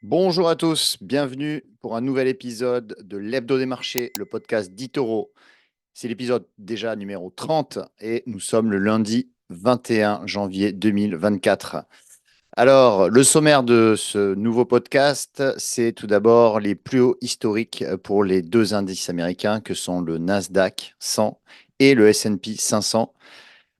Bonjour à tous, bienvenue pour un nouvel épisode de l'Hebdo des marchés, le podcast d'Itoro. C'est l'épisode déjà numéro 30 et nous sommes le lundi 21 janvier 2024. Alors, le sommaire de ce nouveau podcast, c'est tout d'abord les plus hauts historiques pour les deux indices américains que sont le Nasdaq 100 et le S&P 500.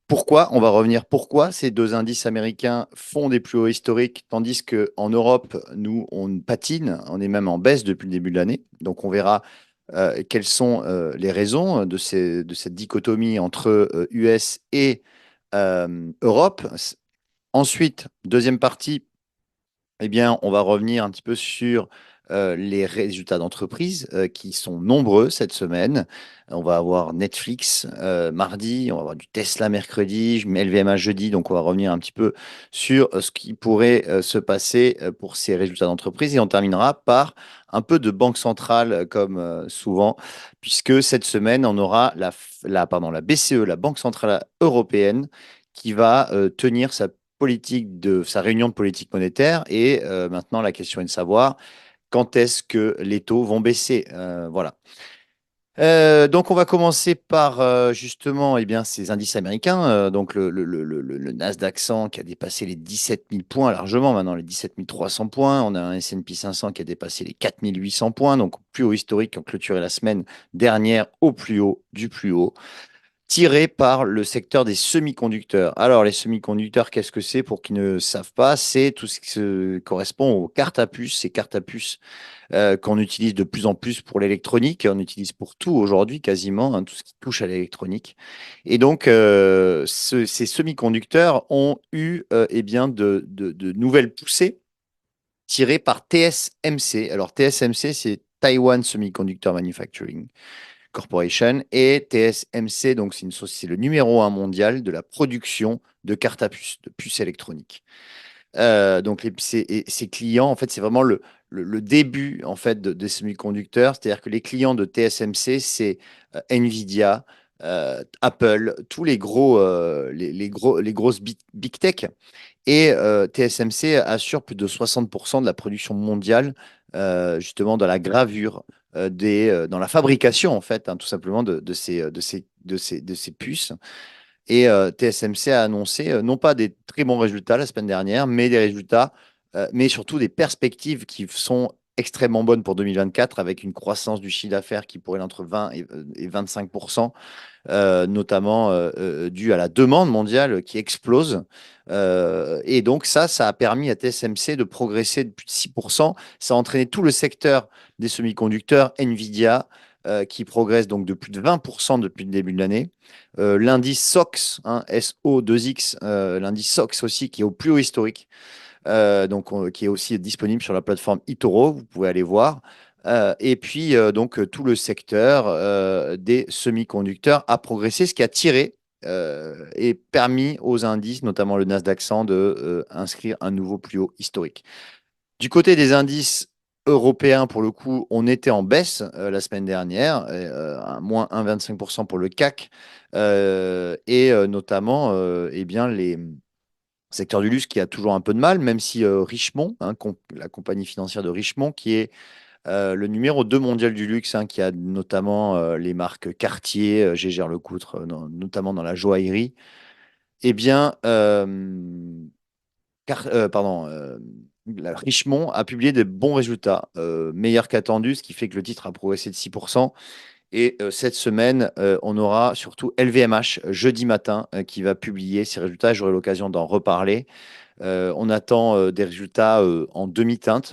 Pourquoi? On va revenir pourquoi ces deux indices américains font des plus hauts historiques, tandis qu'en Europe, nous, on patine, on est même en baisse depuis le début de l'année. Donc, on verra quelles sont les raisons de cette dichotomie entre US et Europe. Ensuite, deuxième partie, eh bien, on va revenir un petit peu sur les résultats d'entreprise qui sont nombreux cette semaine. On va avoir Netflix mardi, on va avoir du Tesla mercredi, LVMH jeudi. Donc, on va revenir un petit peu sur ce qui pourrait se passer pour ces résultats d'entreprise. Et on terminera par un peu de banque centrale, comme souvent, puisque cette semaine, on aura la BCE, la Banque centrale européenne, qui va tenir sa réunion de politique monétaire. Et maintenant, la question est de savoir quand est-ce que les taux vont baisser. Voilà. Donc, on va commencer par justement eh bien, ces indices américains. Donc, le Nasdaq 100 qui a dépassé les 17 000 points largement, maintenant les 17 300 points. On a un S&P 500 qui a dépassé les 4 800 points, donc plus haut historique, qui ont clôturé la semaine dernière au plus haut du plus haut, tiré par le secteur des semi-conducteurs. Alors, les semi-conducteurs, qu'est-ce que c'est pour qui ne savent pas? C'est tout ce qui correspond aux cartes à puce, ces cartes à puce qu'on utilise de plus en plus pour l'électronique. On utilise pour tout aujourd'hui quasiment, hein, tout ce qui touche à l'électronique. Et donc, ces semi-conducteurs ont eu eh bien, de nouvelles poussées tirées par TSMC. Alors, TSMC, c'est Taiwan Semiconductor Manufacturing Corporation, et TSMC, donc c'est le numéro un mondial de la production de cartes à puces, de puces électroniques. Donc ces clients, en fait, c'est vraiment le début en fait des semi-conducteurs, c'est-à-dire que les clients de TSMC, c'est Nvidia, Apple, tous les grosses big tech. Et TSMC assure plus de 60% de la production mondiale, justement dans la gravure, dans la fabrication, en fait, hein, tout simplement de ces puces. Et TSMC a annoncé non pas des très bons résultats la semaine dernière, mais des résultats, mais surtout des perspectives qui sont extrêmement bonnes pour 2024, avec une croissance du chiffre d'affaires qui pourrait être entre 20 et 25%, notamment dû à la demande mondiale qui explose. Et donc ça a permis à TSMC de progresser de plus de 6%. Ça a entraîné tout le secteur des semi-conducteurs, Nvidia, qui progresse donc de plus de 20% depuis le début de l'année. L'indice SOX, hein, SO2X, l'indice SOX aussi, qui est au plus haut historique, qui est aussi disponible sur la plateforme eToro, vous pouvez aller voir. Et puis, tout le secteur des semi-conducteurs a progressé, ce qui a tiré et permis aux indices, notamment le Nasdaq 100, de inscrire un nouveau plus haut historique. Du côté des indices européens, pour le coup, on était en baisse la semaine dernière, à moins 1,25% pour le CAC, et notamment eh bien, les secteur du luxe qui a toujours un peu de mal, même si Richemont, hein, la compagnie financière de Richemont, qui est le numéro 2 mondial du luxe, hein, qui a notamment les marques Cartier, Jaeger-LeCoultre, notamment dans la joaillerie, eh bien, pardon, Richemont a publié des bons résultats, meilleurs qu'attendus, ce qui fait que le titre a progressé de 6%. Et cette semaine, on aura surtout LVMH jeudi matin qui va publier ses résultats. J'aurai l'occasion d'en reparler. On attend des résultats en demi-teinte,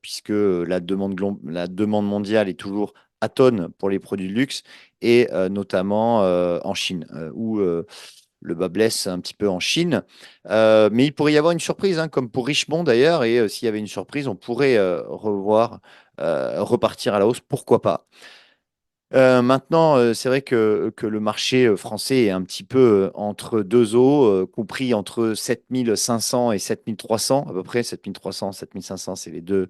puisque la demande mondiale est toujours atone pour les produits de luxe, et notamment en Chine, où le bas blesse un petit peu en Chine. Mais il pourrait y avoir une surprise, hein, comme pour Richemont d'ailleurs, et s'il y avait une surprise, on pourrait repartir à la hausse, pourquoi pas. Maintenant, c'est vrai que le marché français est un petit peu entre deux eaux, compris entre 7 500 et 7 300 à peu près. 7 300, 7 500, c'est les deux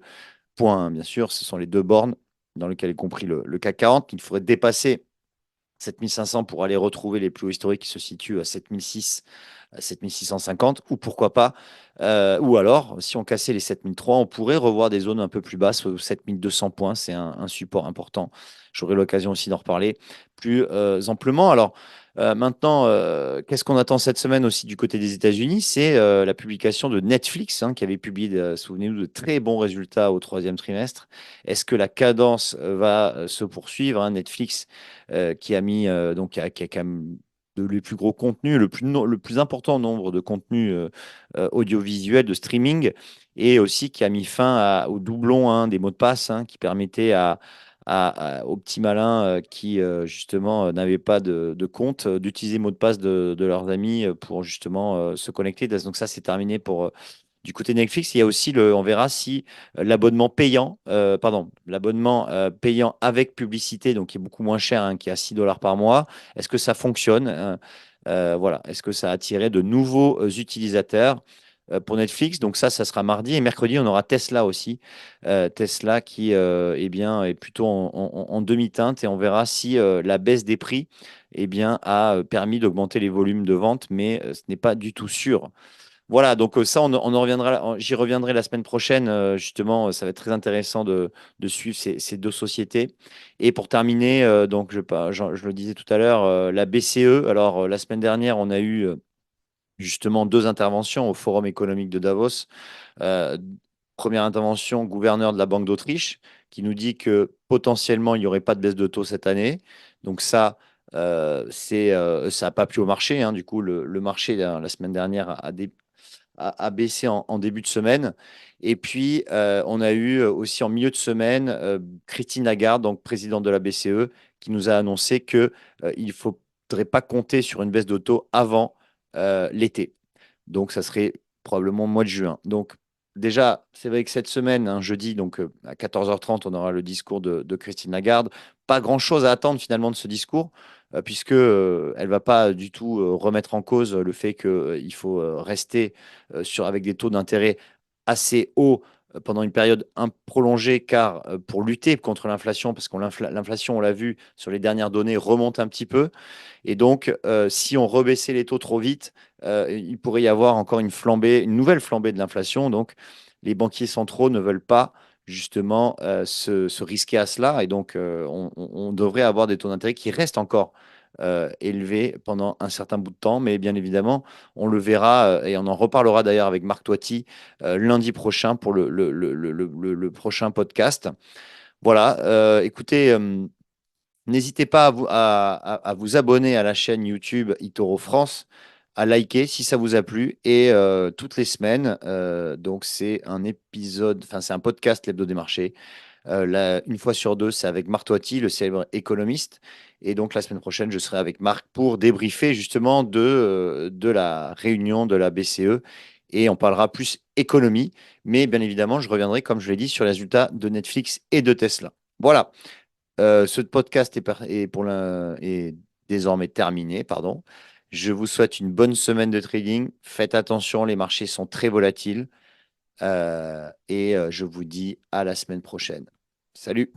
points, hein, bien sûr. Ce sont les deux bornes dans lesquelles est compris le CAC 40 qu'il faudrait dépasser 7500 pour aller retrouver les plus hauts historiques qui se situent à 7006, à 7650, ou pourquoi pas, ou alors, si on cassait les 7003, on pourrait revoir des zones un peu plus basses, 7200 points, c'est un support important. J'aurai l'occasion aussi d'en reparler plus amplement. Alors, maintenant, qu'est-ce qu'on attend cette semaine aussi du côté des États-Unis? C'est la publication de Netflix, hein, qui avait publié, souvenez-vous, de très bons résultats au troisième trimestre. Est-ce que la cadence va se poursuivre, hein? Netflix, qui a mis, donc, qui a quand même les plus gros contenus, le plus important nombre de contenus audiovisuels de streaming, et aussi qui a mis fin au doublon, hein, des mots de passe, hein, qui permettait aux petits malins qui justement n'avaient pas de compte d'utiliser les mots de passe de leurs amis pour justement se connecter. Donc ça, c'est terminé pour du côté Netflix. Il y a aussi on verra si l'abonnement payant, pardon, l'abonnement payant avec publicité, donc qui est beaucoup moins cher, hein, qui est à 6 dollars par mois, est-ce que ça fonctionne? Voilà, est-ce que ça a attiré de nouveaux utilisateurs pour Netflix? Donc ça sera mardi, et mercredi, on aura Tesla aussi. Tesla qui eh bien, est plutôt en demi-teinte, et on verra si la baisse des prix eh bien, a permis d'augmenter les volumes de vente, mais ce n'est pas du tout sûr. Voilà, donc ça, on en reviendra, j'y reviendrai la semaine prochaine. Justement, ça va être très intéressant de suivre ces deux sociétés. Et pour terminer, donc je le disais tout à l'heure, la BCE. Alors, la semaine dernière, on a eu justement deux interventions au Forum économique de Davos. Euh, Première intervention, gouverneur de la Banque d'Autriche, qui nous dit que potentiellement, il n'y aurait pas de baisse de taux cette année. Donc ça, ça n'a pas plu au marché, hein. Du coup, le marché, la semaine dernière, a baissé en début de semaine. Et puis, on a eu aussi en milieu de semaine Christine Lagarde, donc présidente de la BCE, qui nous a annoncé qu'il ne faudrait pas compter sur une baisse de taux avant l'été. Donc, ça serait probablement au mois de juin. Donc, déjà, c'est vrai que cette semaine, un jeudi, donc à 14h30, on aura le discours de Christine Lagarde. Pas grand-chose à attendre finalement de ce discours, puisque elle va pas du tout remettre en cause le fait qu'il faut rester avec des taux d'intérêt assez hauts pendant une période prolongée, car pour lutter contre l'inflation, parce que l'inflation, on l'a vu sur les dernières données, remonte un petit peu. Et donc, si on rebaissait les taux trop vite, il pourrait y avoir encore une nouvelle flambée de l'inflation. Donc, les banquiers centraux ne veulent pas justement se risquer à cela. Et donc, on devrait avoir des taux d'intérêt qui restent encore élevés pendant un certain bout de temps. Mais bien évidemment, on le verra, et on en reparlera d'ailleurs avec Marc Toiti lundi prochain pour le prochain podcast. Voilà, écoutez. N'hésitez pas à vous abonner à la chaîne YouTube Itoro France, à liker si ça vous a plu. Et toutes les semaines, donc c'est un épisode, enfin c'est un podcast, l'Hebdo des marchés. Une fois sur deux, c'est avec Marc Toiti, le célèbre économiste. Et donc la semaine prochaine, je serai avec Marc pour débriefer justement de la réunion de la BCE. Et on parlera plus économie. Mais bien évidemment, je reviendrai, comme je l'ai dit, sur les résultats de Netflix et de Tesla. Voilà. Ce podcast est désormais terminé, pardon. Je vous souhaite une bonne semaine de trading. Faites attention, les marchés sont très volatiles. Et je vous dis à la semaine prochaine. Salut!